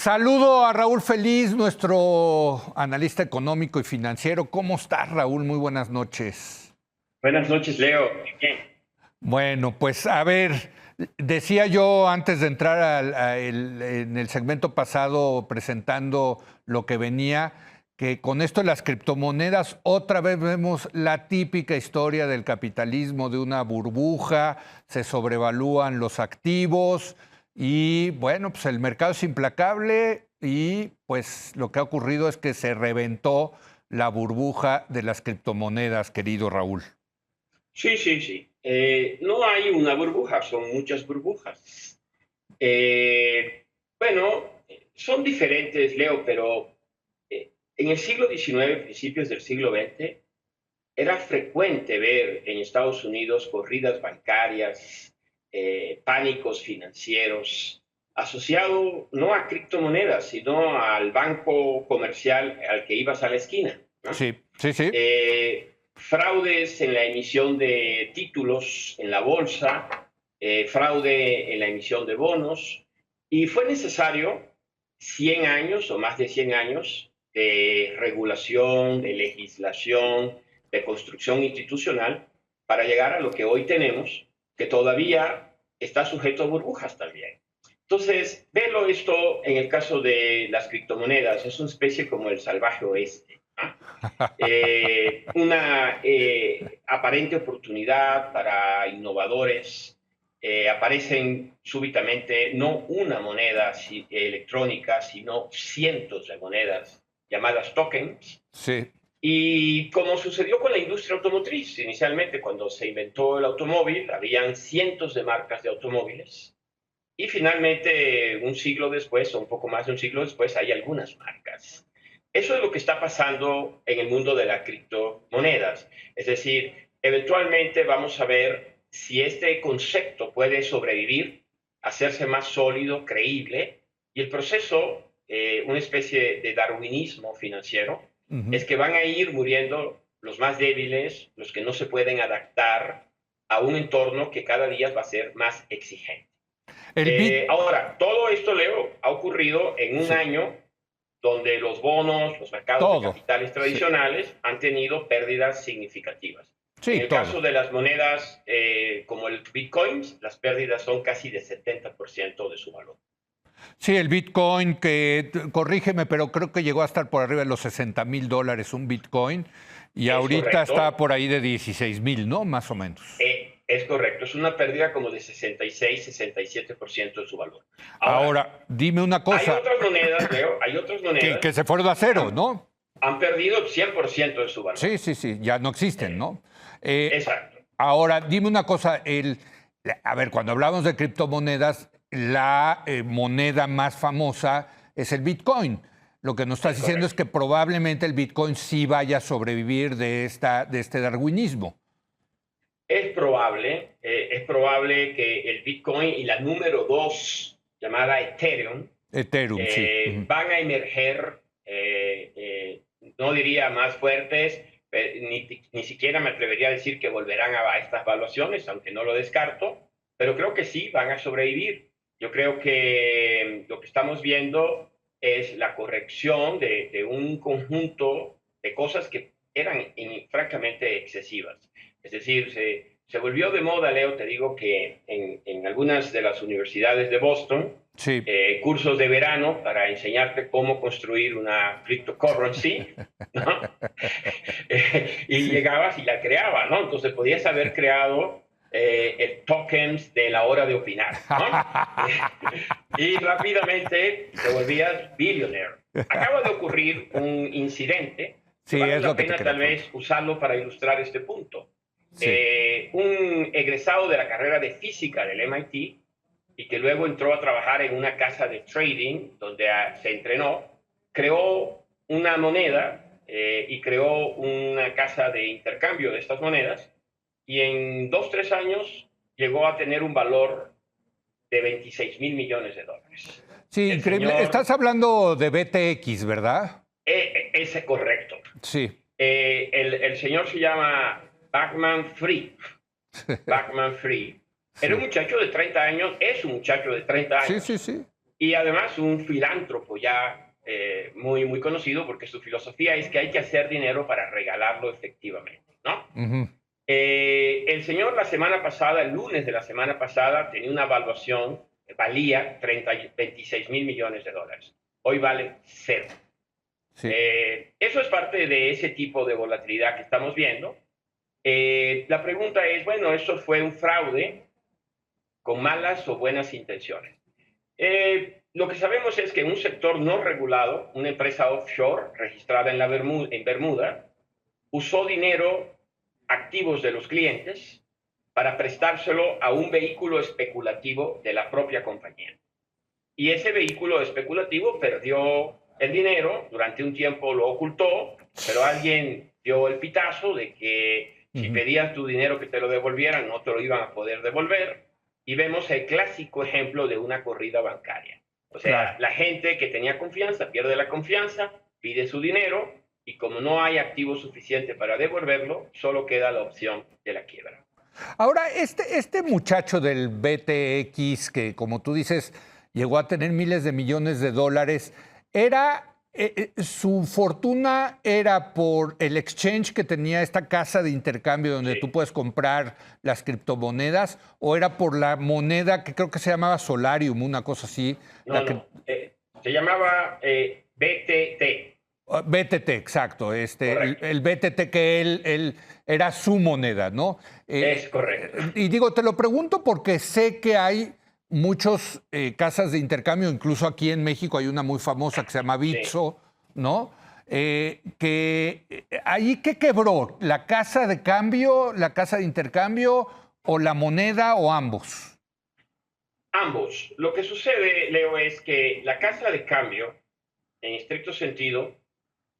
Saludo a Raúl Feliz, nuestro analista económico y financiero. ¿Cómo estás, Raúl? Muy buenas noches. Buenas noches, Leo. Bien. Bueno, pues a ver, decía yo antes de entrar en el segmento pasado presentando lo que venía, que con esto de las criptomonedas otra vez vemos la típica historia del capitalismo, de una burbuja, se sobrevalúan los activos y bueno, pues el mercado es implacable y pues lo que ha ocurrido es que se reventó la burbuja de las criptomonedas, querido Raúl. Sí. No hay una burbuja, son muchas burbujas. Bueno, son diferentes, Leo, pero en el siglo XIX, principios del siglo XX, era frecuente ver en Estados Unidos corridas bancarias, pánicos financieros, asociado no a criptomonedas, sino al banco comercial al que ibas a la esquina, ¿no? Sí. Fraudes en la emisión de títulos en la bolsa, fraude en la emisión de bonos, y fue necesario 100 años o más de 100 años de regulación, de legislación, de construcción institucional para llegar a lo que hoy tenemos, que todavía está sujeto a burbujas también. Entonces, velo esto en el caso de las criptomonedas, es una especie como el salvaje oeste, ¿no? Una aparente oportunidad para innovadores. Aparecen súbitamente no una moneda electrónica, sino cientos de monedas llamadas tokens. Sí. Y como sucedió con la industria automotriz, inicialmente cuando se inventó el automóvil, habían cientos de marcas de automóviles. Y finalmente, un siglo después, o un poco más de un siglo después, hay algunas marcas. Eso es lo que está pasando en el mundo de las criptomonedas. Es decir, eventualmente vamos a ver si este concepto puede sobrevivir, hacerse más sólido, creíble, y el proceso, una especie de darwinismo financiero, es que van a ir muriendo los más débiles, los que no se pueden adaptar a un entorno que cada día va a ser más exigente. Ahora, todo esto, Leo, ha ocurrido en un año donde los bonos, los mercados de capitales tradicionales han tenido pérdidas significativas. En el caso de las monedas como el Bitcoin, las pérdidas son casi de 70% de su valor. Sí, el Bitcoin, que corrígeme, pero creo que llegó a estar por arriba de los $60,000 un Bitcoin y ahorita está por ahí de 16,000, ¿no? Más o menos. Es correcto, es una pérdida como de 66-67% de su valor. Ahora, dime una cosa. Hay otras monedas, Leo, hay otras monedas que se fueron a cero, ¿no? Han perdido 100% de su valor. Sí, ya no existen, ¿no? Exacto. Ahora, dime una cosa, a ver, cuando hablamos de criptomonedas, la moneda más famosa es el Bitcoin. Lo que nos estás diciendo es que probablemente el Bitcoin sí vaya a sobrevivir de este darwinismo. Es probable que el Bitcoin y la número 2, llamada Ethereum, sí. Van a emerger, no diría más fuertes, ni siquiera me atrevería a decir que volverán a estas valuaciones, aunque no lo descarto, pero creo que sí van a sobrevivir. Yo creo que lo que estamos viendo es la corrección de un conjunto de cosas que eran francamente excesivas. Es decir, se volvió de moda, Leo, te digo que en algunas de las universidades de Boston, cursos de verano para enseñarte cómo construir una cryptocurrency, ¿no? Y llegabas y la creabas, ¿no? Entonces podías haber creado el tokens de la hora de opinar, ¿no? Y rápidamente te volvías billionaire. Acaba de ocurrir un incidente que vale la pena tal vez usarlo para ilustrar este punto. Un egresado de la carrera de física del MIT y que luego entró a trabajar en una casa de trading donde se entrenó, creó una moneda y creó una casa de intercambio de estas monedas y en 2-3 años llegó a tener un valor de $26,000 millones. Sí, increíble. Estás hablando de BTX, ¿verdad? Ese es correcto. Sí. El señor se llama Bankman-Fried. Bankman-Fried. Era un muchacho de 30 años, es un muchacho de 30 años. Sí. y además un filántropo ya muy, muy conocido, porque su filosofía es que hay que hacer dinero para regalarlo efectivamente, ¿no? Ujú. El señor la semana pasada, el lunes de la semana pasada, tenía una evaluación, valía 26 mil millones de dólares. Hoy vale cero. Sí. Eso es parte de ese tipo de volatilidad que estamos viendo. La pregunta es, bueno, ¿eso fue un fraude con malas o buenas intenciones? Lo que sabemos es que un sector no regulado, una empresa offshore registrada en Bermuda, usó dinero, activos de los clientes, para prestárselo a un vehículo especulativo de la propia compañía. Y ese vehículo especulativo perdió el dinero, durante un tiempo lo ocultó, pero alguien dio el pitazo de que si Ujú. pedías tu dinero que te lo devolvieran, no te lo iban a poder devolver. Y vemos el clásico ejemplo de una corrida bancaria. O sea, Claro. la gente que tenía confianza pierde la confianza, pide su dinero y como no hay activo suficiente para devolverlo, solo queda la opción de la quiebra. Ahora, este muchacho del BTX, que como tú dices, llegó a tener miles de millones de dólares, era, su fortuna era por el exchange que tenía esta casa de intercambio donde tú Sí. puedes comprar las criptomonedas, o era por la moneda que creo que se llamaba Solarium, una cosa así, No, la que no. Se llamaba BTT. BTT, exacto, Correcto. el BTT que él era su moneda, ¿no? Es correcto. Y digo, te lo pregunto porque sé que hay muchos casas de intercambio, incluso aquí en México hay una muy famosa que se llama Sí. Bitso, ¿no? Ahí qué quebró, la casa de cambio, la casa de intercambio o la moneda o ambos. Ambos. Lo que sucede, Leo, es que la casa de cambio, en estricto sentido,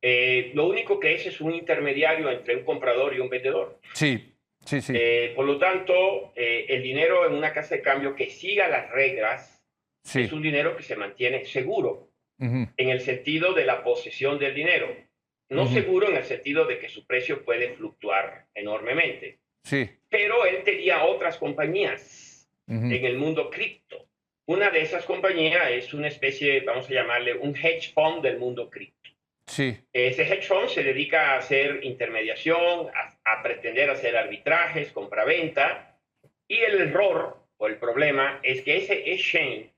lo único que es un intermediario entre un comprador y un vendedor. Sí, sí, sí, Por lo tanto, el dinero en una casa de cambio que siga las reglas es sí. un dinero que se mantiene seguro, Ujú, en el sentido de la posesión del dinero. No ujú, seguro en el sentido de que su precio puede fluctuar enormemente. sí. Pero él tenía otras compañías Ujú, en el mundo cripto. Una de esas compañías es una especie, vamos a llamarle un hedge fund del mundo cripto. sí. Ese hedge fund se dedica a hacer intermediación, a pretender hacer arbitrajes, compra-venta, y el error o el problema es que ese exchange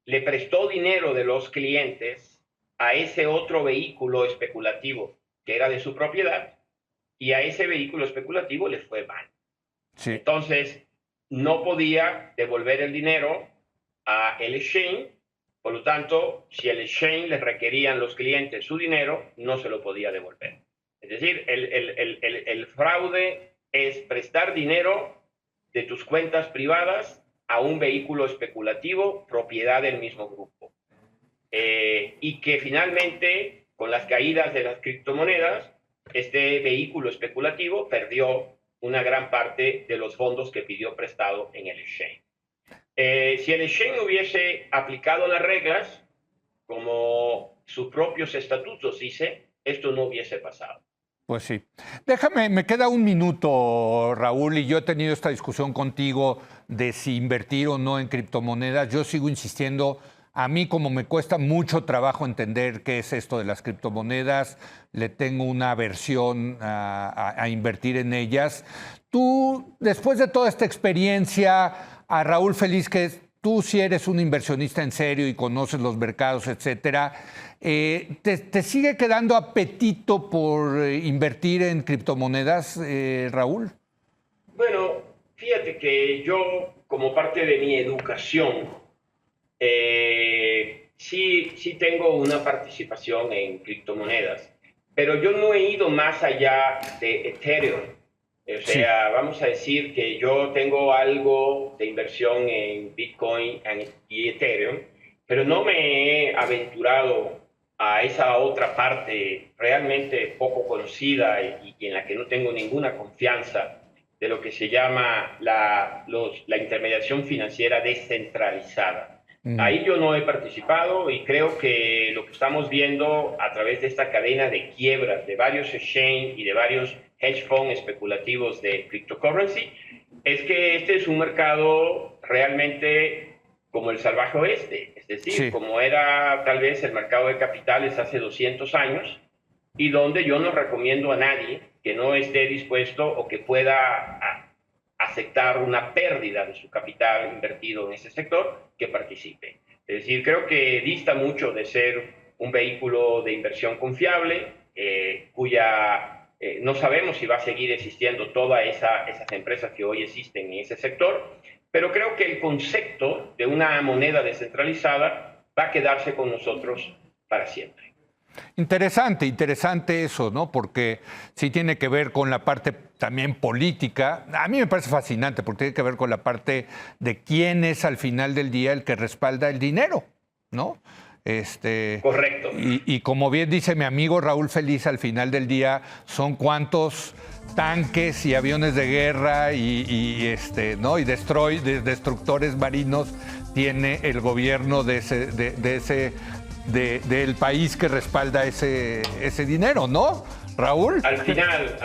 le prestó dinero de los clientes a ese otro vehículo especulativo que era de su propiedad, y a ese vehículo especulativo le fue mal. Sí, Entonces, no podía devolver el dinero a el exchange, por lo tanto, si el exchange le requerían los clientes su dinero, no se lo podía devolver. Es decir, el fraude es prestar dinero de tus cuentas privadas a un vehículo especulativo propiedad del mismo grupo. Y que finalmente, con las caídas de las criptomonedas, este vehículo especulativo perdió una gran parte de los fondos que pidió prestado en el exchange. Si el exchange hubiese aplicado las reglas, como sus propios estatutos dice, esto no hubiese pasado. pues sí. Déjame, me queda un minuto, Raúl, y yo he tenido esta discusión contigo de si invertir o no en criptomonedas. Yo sigo insistiendo, a mí como me cuesta mucho trabajo entender qué es esto de las criptomonedas, le tengo una aversión a invertir en ellas. Tú, después de toda esta experiencia, a Raúl Feliz, que tú sí eres un inversionista en serio y conoces los mercados, etcétera, ¿te sigue quedando apetito por invertir en criptomonedas, Raúl? Bueno, fíjate que yo, como parte de mi educación, sí tengo una participación en criptomonedas, pero yo no he ido más allá de Ethereum. O Sí. sea, vamos a decir que yo tengo algo de inversión en Bitcoin y Ethereum, pero no me he aventurado a esa otra parte realmente poco conocida y en la que no tengo ninguna confianza de lo que se llama la intermediación financiera descentralizada. Mm, Ahí yo no he participado y creo que lo que estamos viendo a través de esta cadena de quiebras de varios exchange y de varios hedge funds especulativos de cryptocurrency es que este es un mercado realmente como el salvaje oeste, es decir, Sí. como era tal vez el mercado de capitales hace 200 años, y donde yo no recomiendo a nadie que no esté dispuesto o que pueda aceptar una pérdida de su capital invertido en ese sector, que participe. Es decir, creo que dista mucho de ser un vehículo de inversión confiable, cuya no sabemos si va a seguir existiendo todas esas empresas que hoy existen en ese sector, pero creo que el concepto de una moneda descentralizada va a quedarse con nosotros para siempre. Interesante, interesante eso, ¿no? Porque sí tiene que ver con la parte también política. A mí me parece fascinante porque tiene que ver con la parte de quién es al final del día el que respalda el dinero, ¿no? Correcto. Y como bien dice mi amigo Raúl Feliz, al final del día son cuántos tanques y aviones de guerra ¿no? Y destructores marinos tiene el gobierno del país que respalda ese dinero, ¿no, Raúl? Al final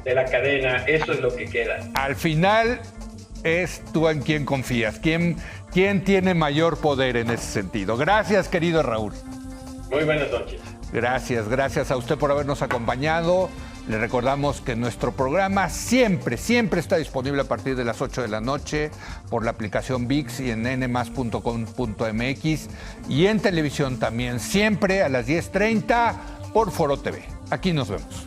de la cadena, eso es lo que queda. Al final es tú en quién confías, quién tiene mayor poder en ese sentido. Gracias, querido Raúl. Muy buenas noches. Gracias a usted por habernos acompañado. Le recordamos que nuestro programa siempre está disponible a partir de las 8 de la noche por la aplicación ViX y en nmas.com.mx y en televisión también, siempre a las 10:30 por Foro TV. Aquí nos vemos.